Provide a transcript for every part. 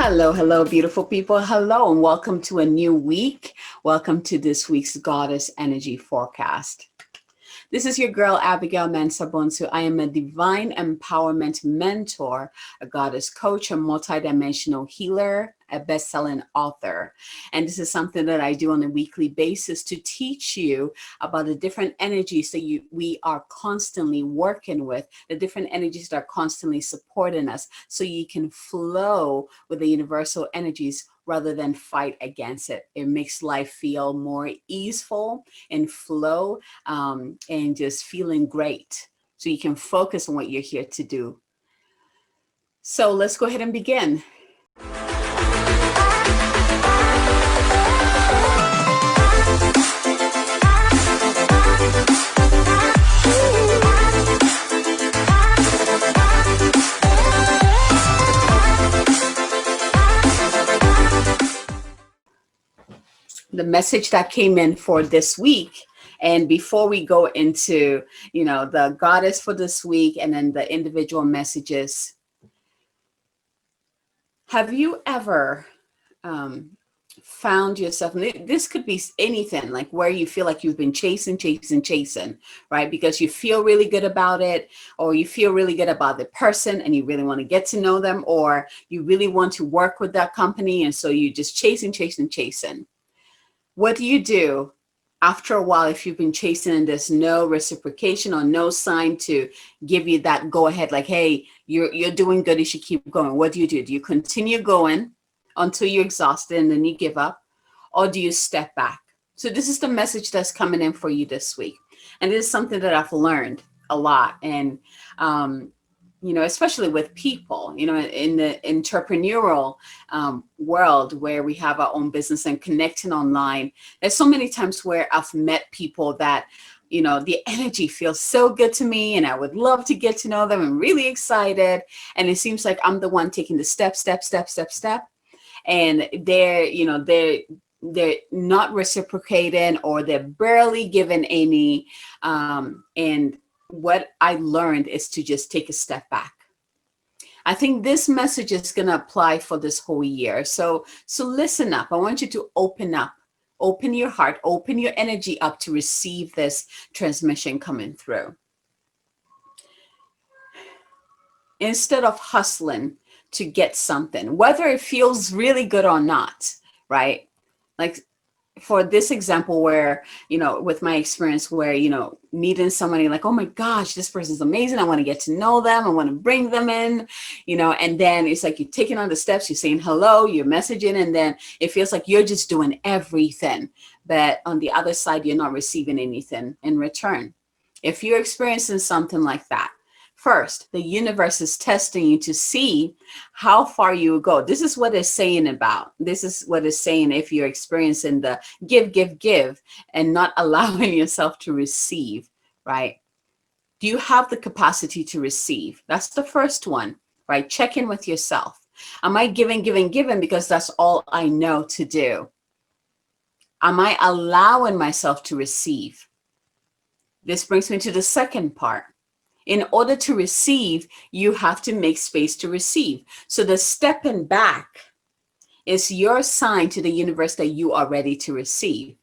Hello, hello, beautiful people. Hello, and welcome to a new week. Welcome to this week's Goddess Energy Forecast. This is your girl, Abigail Mensah-Bonsu. I am a divine empowerment mentor, a goddess coach, a multidimensional healer, a best-selling author. And this is something that I do on a weekly basis to teach you about the different energies that we are constantly working with, the different energies that are constantly supporting us, so you can flow with the universal energies rather than fight against it. It makes life feel more easeful and flow and just feeling great. So you can focus on what you're here to do. So let's go ahead and begin. The message that came in for this week, and before we go into the goddess for this week and then the individual messages, have you ever found yourself, and this could be anything, like where you feel like you've been chasing, right? Because you feel really good about it, or you feel really good about the person and you really want to get to know them, or you really want to work with that company, and so you just chasing. What do you do after a while if you've been chasing and there's no reciprocation or no sign to give you that go ahead, like, hey, you're doing good, you should keep going? What do? Do you continue going until you're exhausted and then you give up, or do you step back? So this is the message that's coming in for you this week. And this is something that I've learned a lot. And especially with people, in the entrepreneurial world where we have our own business and connecting online, there's so many times where I've met people that, the energy feels so good to me and I would love to get to know them. I'm really excited. And it seems like I'm the one taking the step. And they're not reciprocating, or they're barely given any. And what I learned is to just take a step back. I think this message is going to apply for this whole year. So listen up. I want you to open up, open your heart, open your energy up to receive this transmission coming through. Instead of hustling to get something, whether it feels really good or not, right? Like, for this example where, with my experience where, meeting somebody like, oh my gosh, this person's amazing, I want to get to know them, I want to bring them in, and then it's like you're taking on the steps, you're saying hello, you're messaging, and then it feels like you're just doing everything. But on the other side, you're not receiving anything in return. If you're experiencing something like that, first, the universe is testing you to see how far you will go. This is what it's saying about. This is what it's saying if you're experiencing the give, and not allowing yourself to receive, right? Do you have the capacity to receive? That's the first one, right? Check in with yourself. Am I giving because that's all I know to do? Am I allowing myself to receive? This brings me to the second part. In order to receive, you have to make space to receive. So the stepping back is your sign to the universe that you are ready to receive.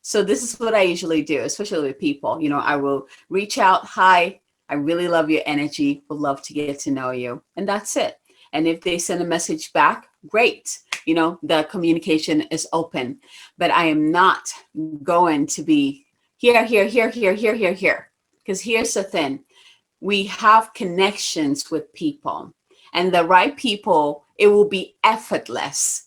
So this is what I usually do, especially with people. I will reach out. Hi, I really love your energy. Would love to get to know you. And that's it. And if they send a message back, great. The communication is open. But I am not going to be here. Because here's the thing. We have connections with people, and the right people, it will be effortless.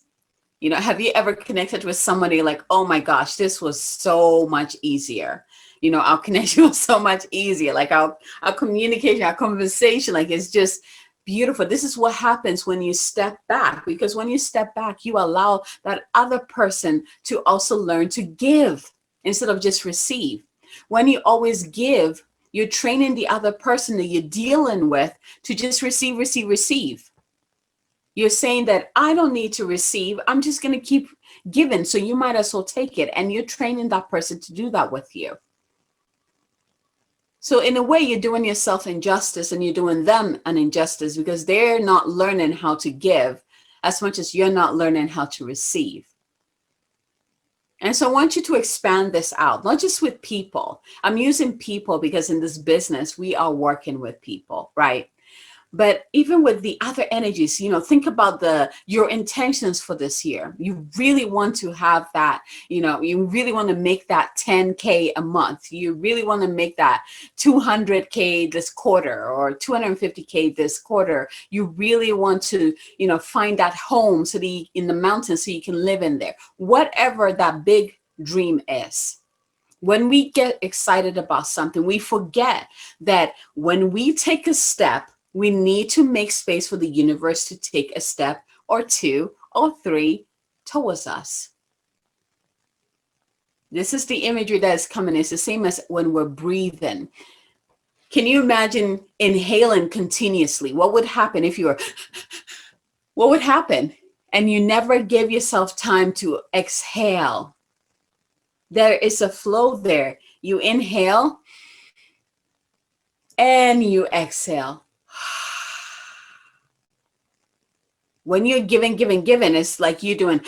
Have you ever connected with somebody like, oh my gosh, this was so much easier. Our connection was so much easier. Like our communication, our conversation, like it's just beautiful. This is what happens when you step back, because when you step back, you allow that other person to also learn to give instead of just receive. When you always give, you're training the other person that you're dealing with to just receive. You're saying that I don't need to receive. I'm just going to keep giving. So you might as well take it. And you're training that person to do that with you. So in a way, you're doing yourself injustice and you're doing them an injustice, because they're not learning how to give as much as you're not learning how to receive. And so I want you to expand this out, not just with people. I'm using people because in this business, we are working with people, right? But even with the other energies, think about your intentions for this year. You really want to have that, you really want to make that 10K a month. You really want to make that 200K this quarter or 250K this quarter. You really want to, find that home in the mountains so you can live in there. Whatever that big dream is. When we get excited about something, we forget that when we take a step, we need to make space for the universe to take a step or two or three towards us. This is the imagery that is coming. It's the same as when we're breathing. Can you imagine inhaling continuously? What would happen if you were, what would happen? And you never give yourself time to exhale. There is a flow there. You inhale and you exhale. When you're giving, it's like you're doing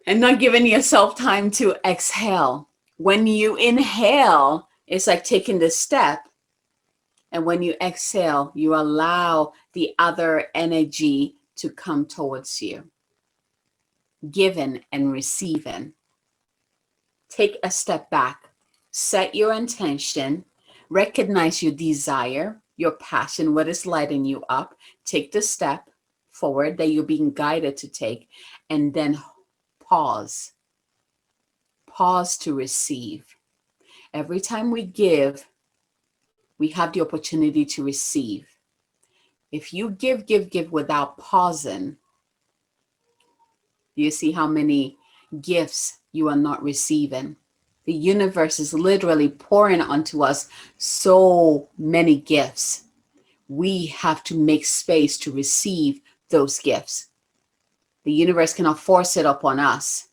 and not giving yourself time to exhale. When you inhale, it's like taking the step. And when you exhale, you allow the other energy to come towards you. Giving and receiving. Take a step back. Set your intention. Recognize your desire, your passion, what is lighting you up. Take the step forward that you're being guided to take, and then pause. Pause to receive. Every time we give, we have the opportunity to receive. If you give without pausing, you see how many gifts you are not receiving. The universe is literally pouring onto us so many gifts. We have to make space to receive those gifts. The universe cannot force it upon us.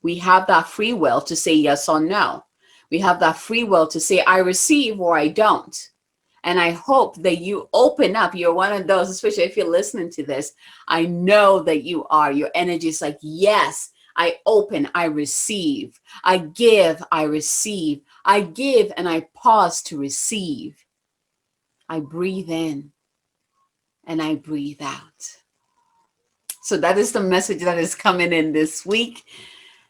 We have that free will to say yes or no. We have that free will to say I receive or I don't. And I hope that you open up. You're one of those, especially if you're listening to this. I know that you are. Your energy is like, yes, I open, I receive. I give, I receive. I give and I pause to receive. I breathe in and I breathe out. So that is the message that is coming in this week.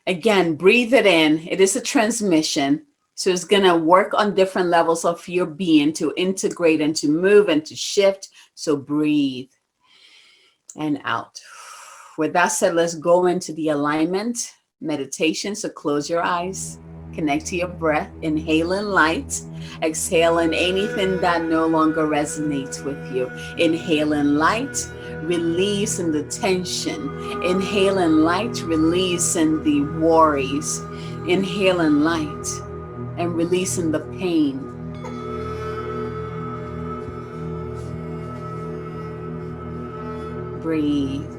Again, breathe it in. It is a transmission. So it's going to work on different levels of your being to integrate and to move and to shift. So breathe and out. With that said, let's go into the alignment meditation. So close your eyes, connect to your breath, inhaling light, exhaling anything that no longer resonates with you. Inhaling light, releasing the tension. Inhaling light, releasing the worries. Inhaling light and releasing the pain. Breathe.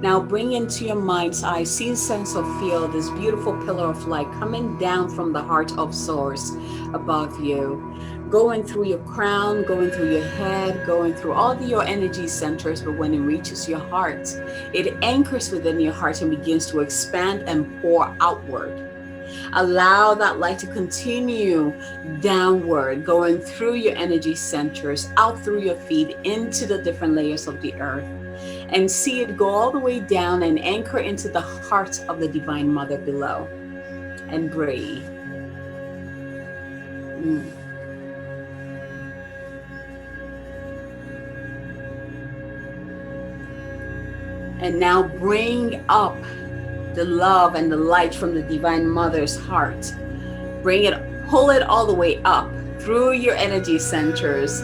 Now bring into your mind's eye, see, sense, or feel this beautiful pillar of light coming down from the heart of source above you, going through your crown, going through your head, going through all your energy centers. But when it reaches your heart, it anchors within your heart and begins to expand and pour outward. Allow that light to continue downward, going through your energy centers, out through your feet, into the different layers of the earth. And see it go all the way down and anchor into the heart of the Divine Mother below. And breathe. And now bring up the love and the light from the Divine Mother's heart. Bring it, pull it all the way up through your energy centers,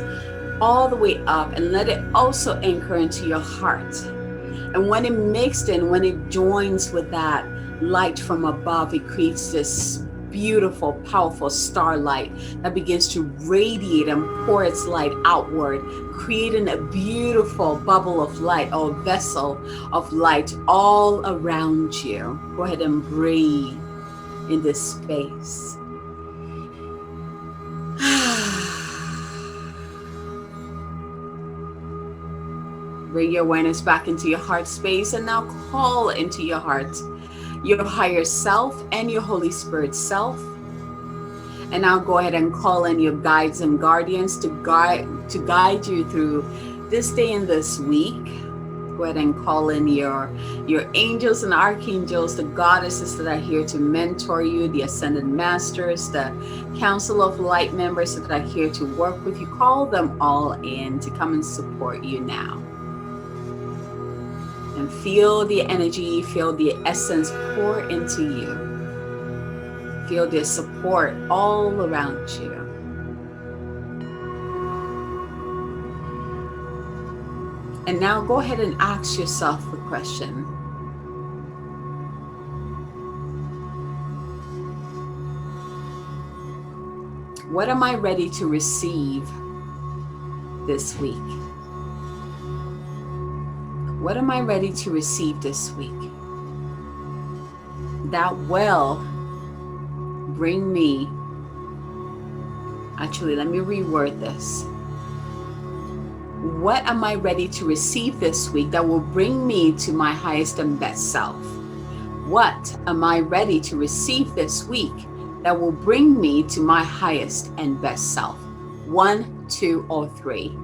all the way up, and let it also anchor into your heart. And when it mixed in, when it joins with that light from above, it creates this beautiful, powerful starlight that begins to radiate and pour its light outward, creating a beautiful bubble of light or vessel of light all around you. Go ahead and breathe in this space. Bring your awareness back into your heart space and now call into your heart your higher self and your Holy Spirit self. And now go ahead and call in your guides and guardians to guide you through this day and this week. Go ahead and call in your angels and archangels, the goddesses that are here to mentor you, the ascended masters, the council of light members that are here to work with you. Call them all in to come and support you now. And feel the energy, feel the essence pour into you. Feel the support all around you. And now go ahead and ask yourself the question. What am I ready to receive this week? What am I ready to receive this week? That will bring me, actually, let me reword this. What am I ready to receive this week that will bring me to my highest and best self? What am I ready to receive this week that will bring me to my highest and best self? 1, 2, or 3.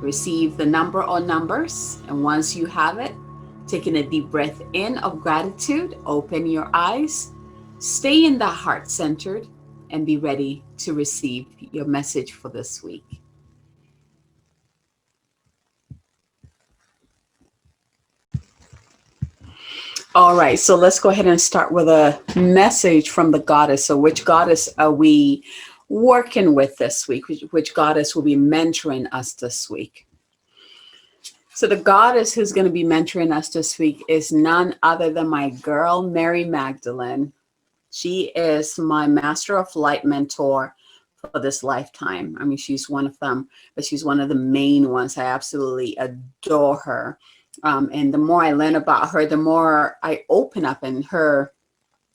Receive the number or numbers, and once you have it, taking a deep breath in of gratitude, open your eyes, stay in the heart centered, and be ready to receive your message for this week. All right, so let's go ahead and start with a message from the goddess. So which goddess are we working with this week? Which goddess will be mentoring us this week? So the goddess who's going to be mentoring us this week is none other than my girl, Mary Magdalene. She is my master of light mentor for this lifetime. I mean, she's one of them, but she's one of the main ones. I absolutely adore her. And the more I learn about her, the more I open up, and her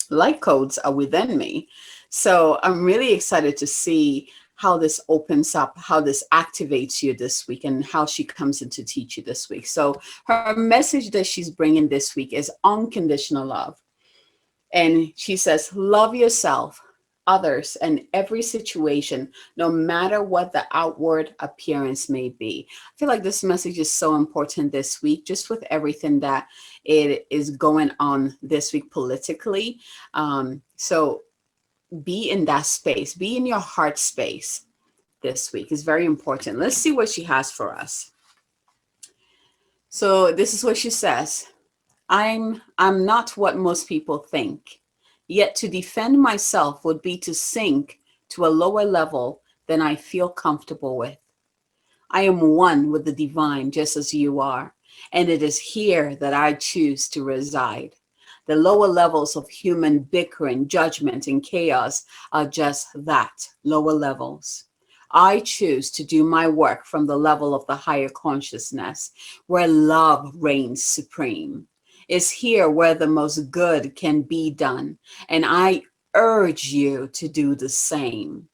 light codes are within me. So I'm really excited to see how this opens up, how this activates you this week, and how she comes in to teach you this week. So her message that she's bringing this week is unconditional love. And she says, love yourself, others, and every situation, no matter what the outward appearance may be. I feel like this message is so important this week, just with everything that it is going on this week politically. So be in that space, be in your heart space this week. It's very important. Let's see what she has for us. So this is what she says. I'm not what most people think. Yet to defend myself would be to sink to a lower level than I feel comfortable with. I am one with the divine, just as you are, and it is here that I choose to reside. The lower levels of human bickering, judgment, and chaos are just that, lower levels. I choose to do my work from the level of the higher consciousness, where love reigns supreme. It's here where the most good can be done, and I urge you to do the same.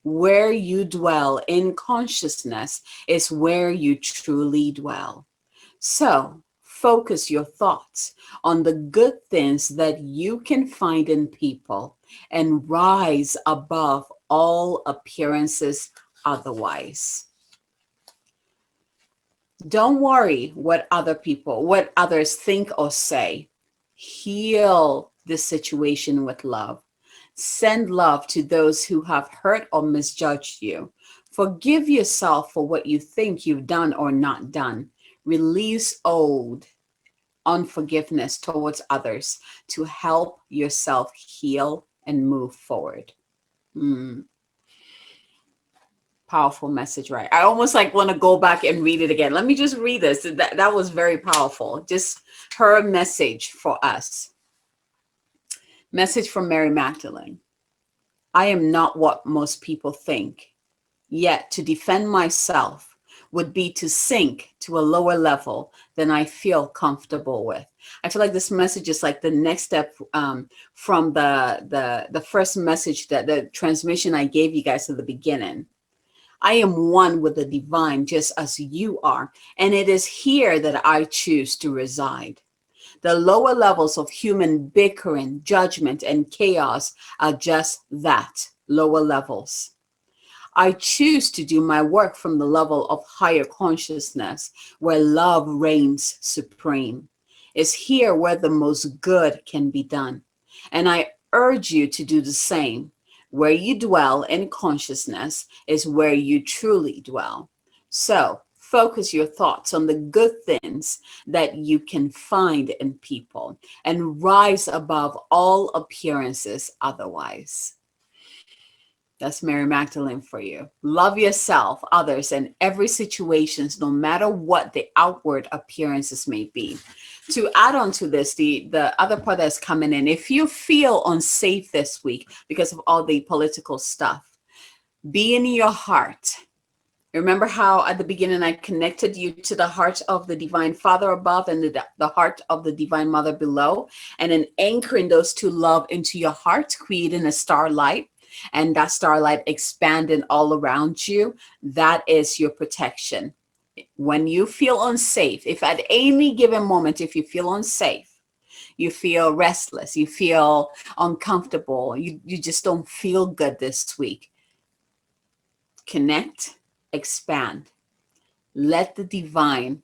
Where you dwell in consciousness is where you truly dwell. So focus your thoughts on the good things that you can find in people and rise above all appearances otherwise. Don't worry what others think or say. Heal the situation with love. Send love to those who have hurt or misjudged you. Forgive yourself for what you think you've done or not done. Release old unforgiveness towards others to help yourself heal and move forward. Powerful message, right? I almost like want to go back and read it again. Let me just read this. That was very powerful. Just her message for us. Message from Mary Magdalene. I am not what most people think. Yet to defend myself would be to sink to a lower level than I feel comfortable with. I feel like this message is like the next step from the first message, that the transmission I gave you guys at the beginning. I am one with the divine just as you are, and it is here that I choose to reside. The lower levels of human bickering, judgment, and chaos are just that, lower levels. I choose to do my work from the level of higher consciousness where love reigns supreme. It's here where the most good can be done. And I urge you to do the same. Where you dwell in consciousness is where you truly dwell. So focus your thoughts on the good things that you can find in people and rise above all appearances otherwise. That's Mary Magdalene for you. Love yourself, others, and every situation, no matter what the outward appearances may be. To add on to this, the other part that's coming in, if you feel unsafe this week because of all the political stuff, be in your heart. Remember how at the beginning I connected you to the heart of the Divine Father above and the heart of the Divine Mother below, and then anchoring those two love into your heart, creating a starlight, and that starlight expanding all around you. That is your protection. When you feel unsafe, if at any given moment, if you feel unsafe, you feel restless, you feel uncomfortable, you just don't feel good this week, connect, expand. Let the divine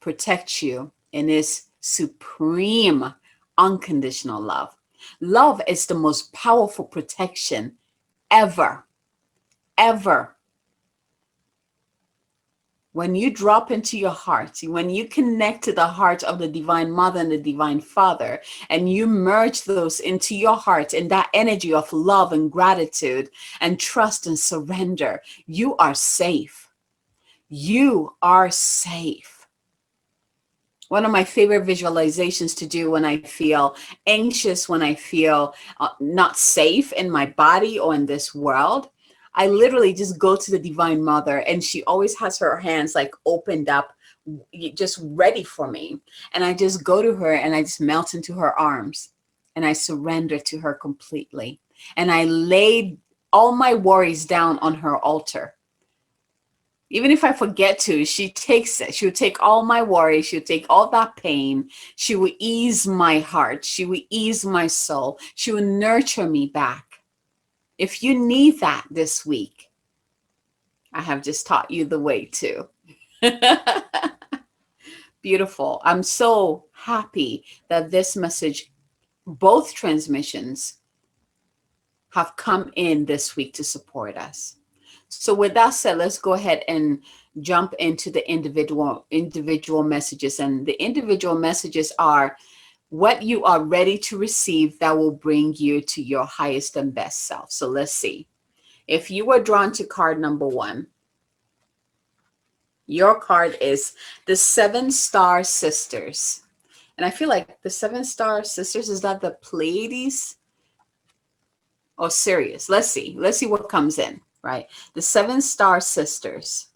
protect you in his supreme unconditional love. Love is the most powerful protection ever, ever. When you drop into your heart, when you connect to the heart of the Divine Mother and the Divine Father, and you merge those into your heart in that energy of love and gratitude and trust and surrender, you are safe. You are safe. One of my favorite visualizations to do when I feel anxious, when I feel not safe in my body or in this world, I literally just go to the Divine Mother, and she always has her hands like opened up, just ready for me. And I just go to her and I just melt into her arms and I surrender to her completely. And I lay all my worries down on her altar. Even if I forget to, she takes it. She'll take all my worry. She'll take all that pain. She will ease my heart. She will ease my soul. She will nurture me back. If you need that this week, I have just taught you the way too. Beautiful. I'm so happy that this message, both transmissions, have come in this week to support us. So with that said, let's go ahead and jump into the individual messages. And the individual messages are what you are ready to receive that will bring you to your highest and best self. So let's see. If you were drawn to card number 1, your card is the 7-Star Sisters. And I feel like the 7-Star Sisters, is that the Pleiades or Sirius? Let's see. Let's see what comes in, right? The 7-Star Sisters.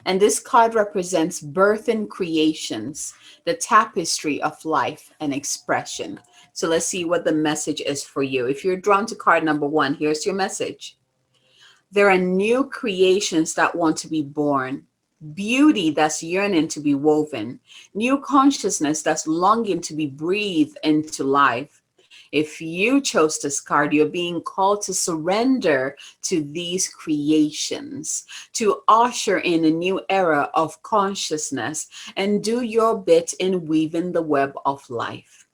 And this card represents birth and creations, the tapestry of life and expression. So let's see what the message is for you. If you're drawn to card number 1, here's your message. There are new creations that want to be born, beauty that's yearning to be woven, new consciousness that's longing to be breathed into life. If you chose this card, you're being called to surrender to these creations, to usher in a new era of consciousness and do your bit in weaving the web of life.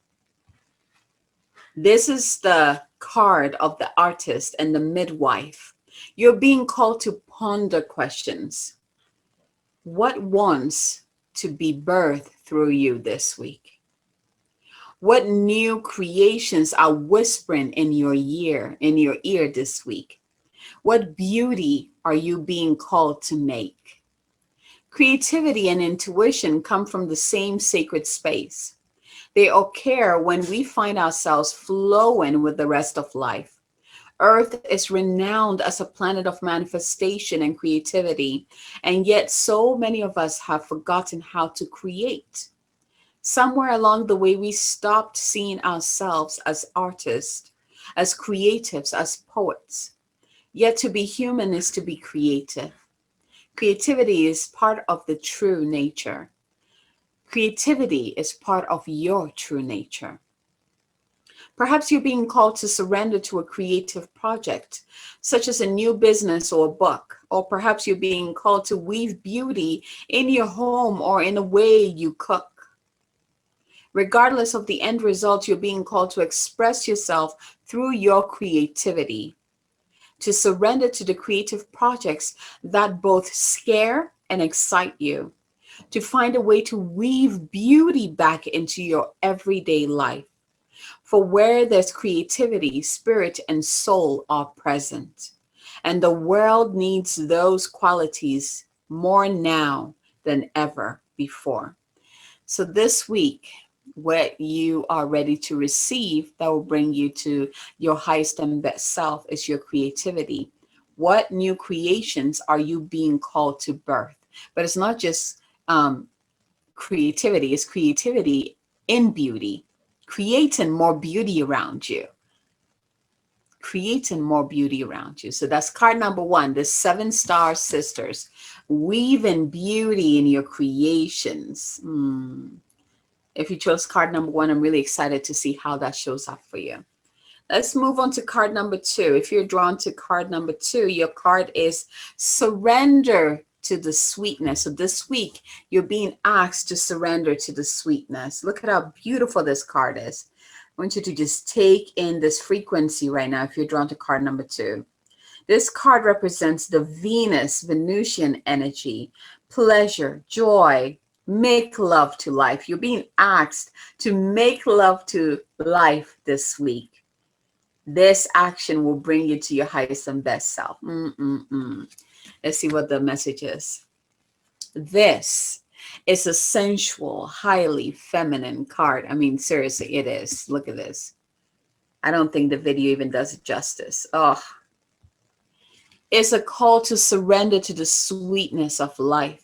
This is the card of the artist and the midwife. You're being called to ponder questions. What wants to be birthed through you this week? What new creations are whispering in your ear this week? What beauty are you being called to make? Creativity and intuition come from the same sacred space. They occur when we find ourselves flowing with the rest of life. Earth is renowned as a planet of manifestation and creativity, and yet so many of us have forgotten how to create. Somewhere along the way, we stopped seeing ourselves as artists, as creatives, as poets. Yet to be human is to be creative. Creativity is part of the true nature. Creativity is part of your true nature. Perhaps you're being called to surrender to a creative project, such as a new business or a book. Or perhaps you're being called to weave beauty in your home or in the way you cook. Regardless of the end result, you're being called to express yourself through your creativity, to surrender to the creative projects that both scare and excite you, to find a way to weave beauty back into your everyday life. For where there's creativity, spirit and soul are present. And the world needs those qualities more now than ever before. So this week, what you are ready to receive that will bring you to your highest and best self is your creativity. What new creations are you being called to birth? But it's not just creativity, it's creativity in beauty, creating more beauty around you. Creating more beauty around you. So that's card number one, the 7-star sisters. Weaving beauty in your creations. If you chose card number one, I'm really excited to see how that shows up for you. Let's move on to card number two. If you're drawn to card number two, your card is surrender to the sweetness. So this week, you're being asked to surrender to the sweetness. Look at how beautiful this card is. I want you to just take in this frequency right now if you're drawn to card number two. This card represents the Venusian energy, pleasure, joy, make love to life. You're being asked to make love to life this week. This action will bring you to your highest and best self. Let's see what the message is. This is a sensual, highly feminine card. I mean, seriously, it is. Look at this. I don't think the video even does it justice. Oh, it's a call to surrender to the sweetness of life.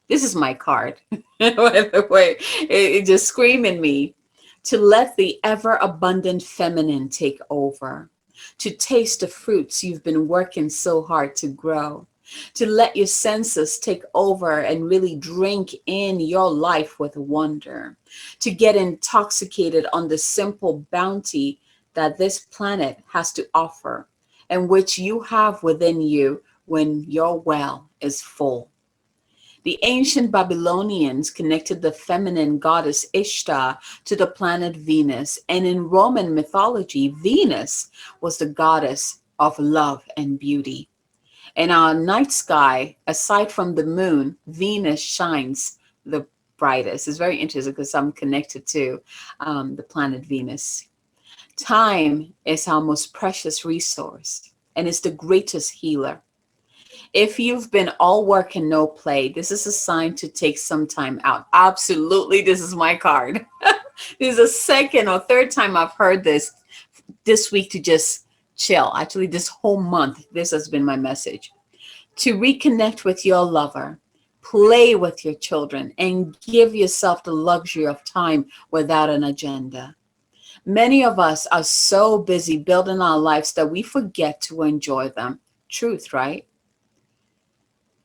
This is my card. By the way, it just screaming me to let the ever abundant feminine take over, to taste the fruits you've been working so hard to grow, to let your senses take over and really drink in your life with wonder, to get intoxicated on the simple bounty that this planet has to offer and which you have within you when your well is full. The ancient Babylonians connected the feminine goddess Ishtar to the planet Venus, and in Roman mythology, Venus was the goddess of love and beauty. In our night sky, aside from the moon, Venus shines the brightest. It's very interesting because I'm connected to the planet Venus. Time is our most precious resource, and it's the greatest healer. If you've been all work and no play, this is a sign to take some time out. Absolutely, this is my card. This is the second or third time I've heard this week to just chill. Actually, this whole month, this has been my message. To reconnect with your lover, play with your children, and give yourself the luxury of time without an agenda. Many of us are so busy building our lives that we forget to enjoy them. Truth, right?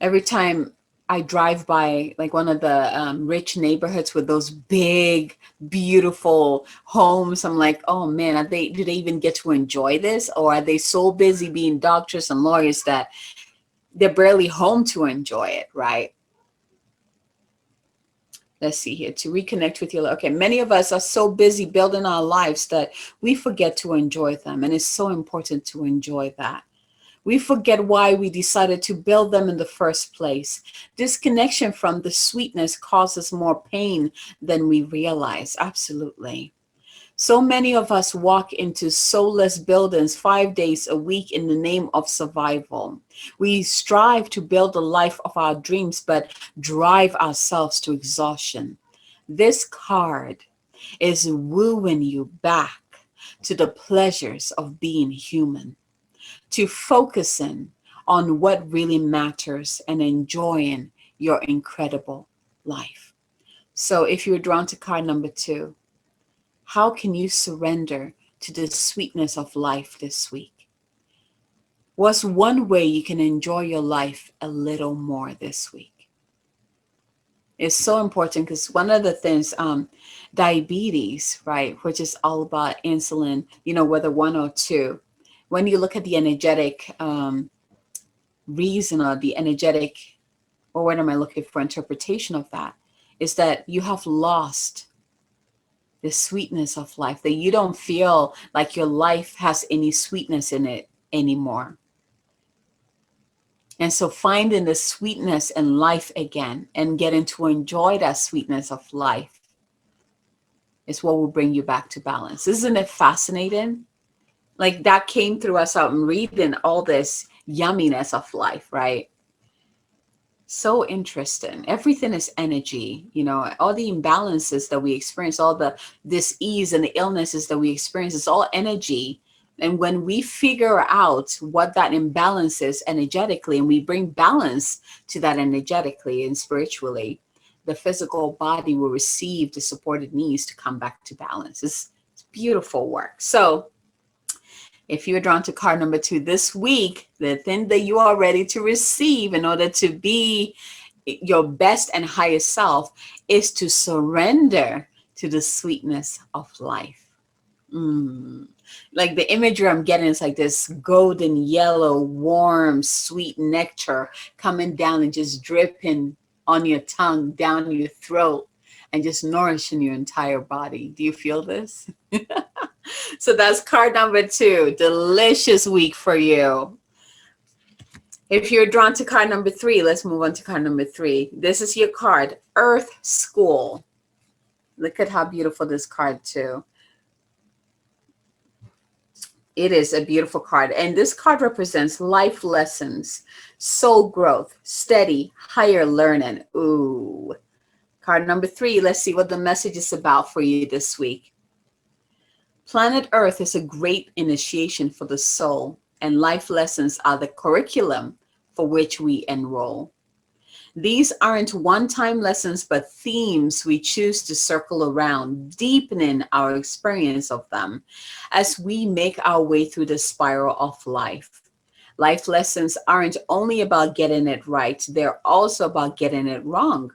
Every time I drive by like one of the rich neighborhoods with those big, beautiful homes, I'm like, oh man, do they even get to enjoy this? Or are they so busy being doctors and lawyers that they're barely home to enjoy it, right? Let's see here, to reconnect with you. Okay, many of us are so busy building our lives that we forget to enjoy them. And it's so important to enjoy that. We forget why we decided to build them in the first place. Disconnection from the sweetness causes more pain than we realize. Absolutely. So many of us walk into soulless buildings 5 days a week in the name of survival. We strive to build the life of our dreams, but drive ourselves to exhaustion. This card is wooing you back to the pleasures of being human, to focusing on what really matters and enjoying your incredible life. So if you're drawn to card number two, how can you surrender to the sweetness of life this week? What's one way you can enjoy your life a little more this week? It's so important because one of the things, diabetes, right, which is all about insulin, whether one or two, when you look at the energetic reason or the energetic, or what am I looking for interpretation of that, is that you have lost the sweetness of life, that you don't feel like your life has any sweetness in it anymore. And so finding the sweetness in life again and getting to enjoy that sweetness of life is what will bring you back to balance. Isn't it fascinating? Like that came through us out and reading all this yumminess of life, right? So interesting. Everything is energy, all the imbalances that we experience, all the dis-ease and the illnesses that we experience, it's all energy. And when we figure out what that imbalance is energetically, and we bring balance to that energetically and spiritually, the physical body will receive the support it needs to come back to balance. It's beautiful work. So if you're drawn to card number 2 this week, the thing that you are ready to receive in order to be your best and highest self is to surrender to the sweetness of life. Like the imagery I'm getting is like this golden yellow, warm, sweet nectar coming down and just dripping on your tongue, down your throat, and just nourishing your entire body. Do you feel this? So that's card number 2. Delicious week for you. If you're drawn to card number 3, let's move on to card number 3. This is your card, Earth School. Look at how beautiful this card too. It is a beautiful card. And this card represents life lessons, soul growth, steady, higher learning. Ooh. Card number 3, let's see what the message is about for you this week. Planet Earth is a great initiation for the soul, and life lessons are the curriculum for which we enroll. These aren't one-time lessons, but themes we choose to circle around, deepening our experience of them as we make our way through the spiral of life. Life lessons aren't only about getting it right, they're also about getting it wrong.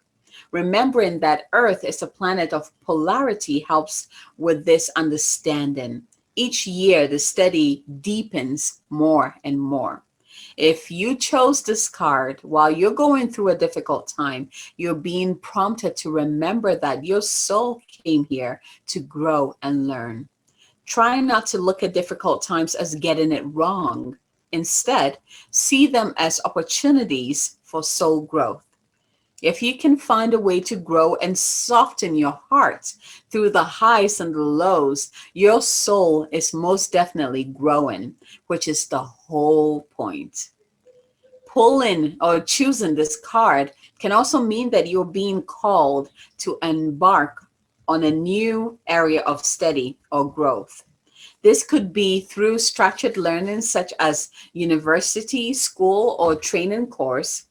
Remembering that Earth is a planet of polarity helps with this understanding. Each year, the study deepens more and more. If you chose this card while you're going through a difficult time, you're being prompted to remember that your soul came here to grow and learn. Try not to look at difficult times as getting it wrong. Instead, see them as opportunities for soul growth. If you can find a way to grow and soften your heart through the highs and the lows, your soul is most definitely growing, which is the whole point. Pulling or choosing this card can also mean that you're being called to embark on a new area of study or growth. This could be through structured learning such as university, school, or training course.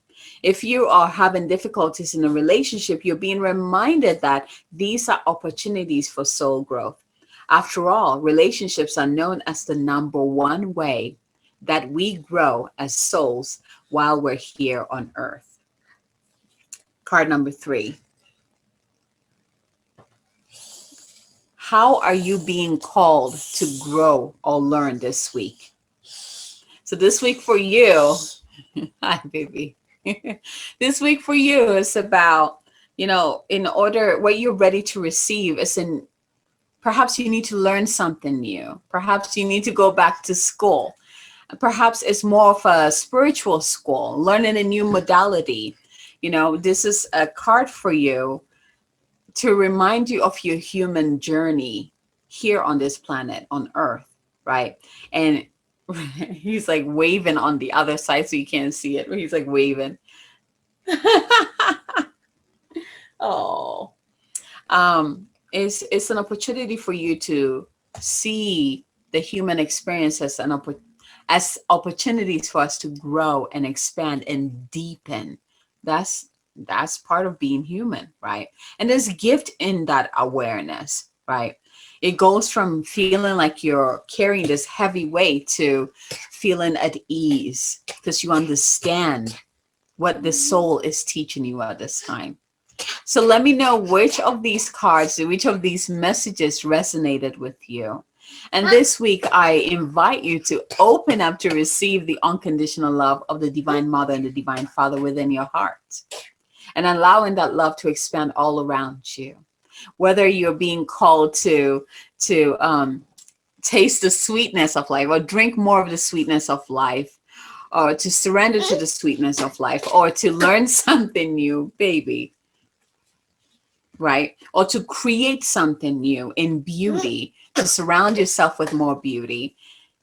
If you are having difficulties in a relationship, you're being reminded that these are opportunities for soul growth. After all, relationships are known as the number one way that we grow as souls while we're here on earth. Card number 3. How are you being called to grow or learn this week? So this week for you, hi baby. This week for you is about, in order, what you're ready to receive is in, perhaps you need to learn something new. Perhaps you need to go back to school. Perhaps it's more of a spiritual school, learning a new modality. This is a card for you to remind you of your human journey here on this planet, on Earth, right? And he's like waving on the other side so you can't see it, but he's like waving. Oh, it's an opportunity for you to see the human experience as as opportunities for us to grow and expand and deepen. That's part of being human, right? And there's gift in that awareness, right? It goes from feeling like you're carrying this heavy weight to feeling at ease because you understand what the soul is teaching you at this time. So let me know which of these cards, which of these messages resonated with you. And this week, I invite you to open up to receive the unconditional love of the Divine Mother and the Divine Father within your heart, and allowing that love to expand all around you. Whether you're being called to taste the sweetness of life, or drink more of the sweetness of life, or to surrender to the sweetness of life, or to learn something new, baby, right? Or to create something new in beauty, to surround yourself with more beauty.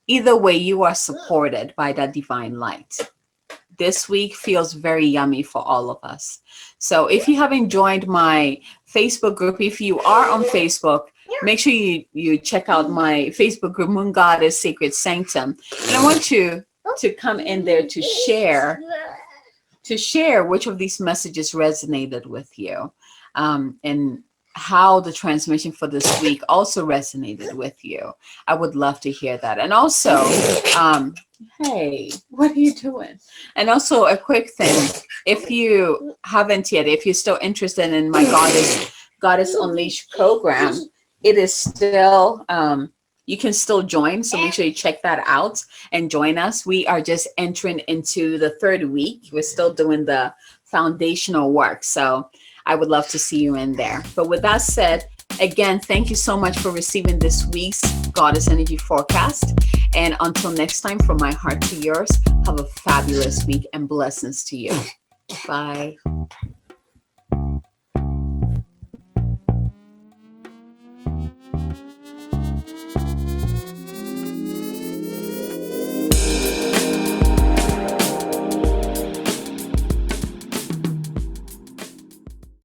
Either way, you are supported by that divine light. This week feels very yummy for all of us. So if you haven't joined my Facebook group, if you are on Facebook, make sure you check out my Facebook group, Moon Goddess Sacred Sanctum. And I want you to come in there to share which of these messages resonated with you, and how the transmission for this week also resonated with you. I would love to hear that. And also, hey, what are you doing? And also a quick thing, if you haven't yet, if you're still interested in my Goddess Unleashed program, it is still, you can still join. So make sure you check that out and join us. We are just entering into the third week. We're still doing the foundational work. So I would love to see you in there. But with that said, again, thank you so much for receiving this week's Goddess Energy Forecast. And until next time, from my heart to yours, have a fabulous week and blessings to you. Bye.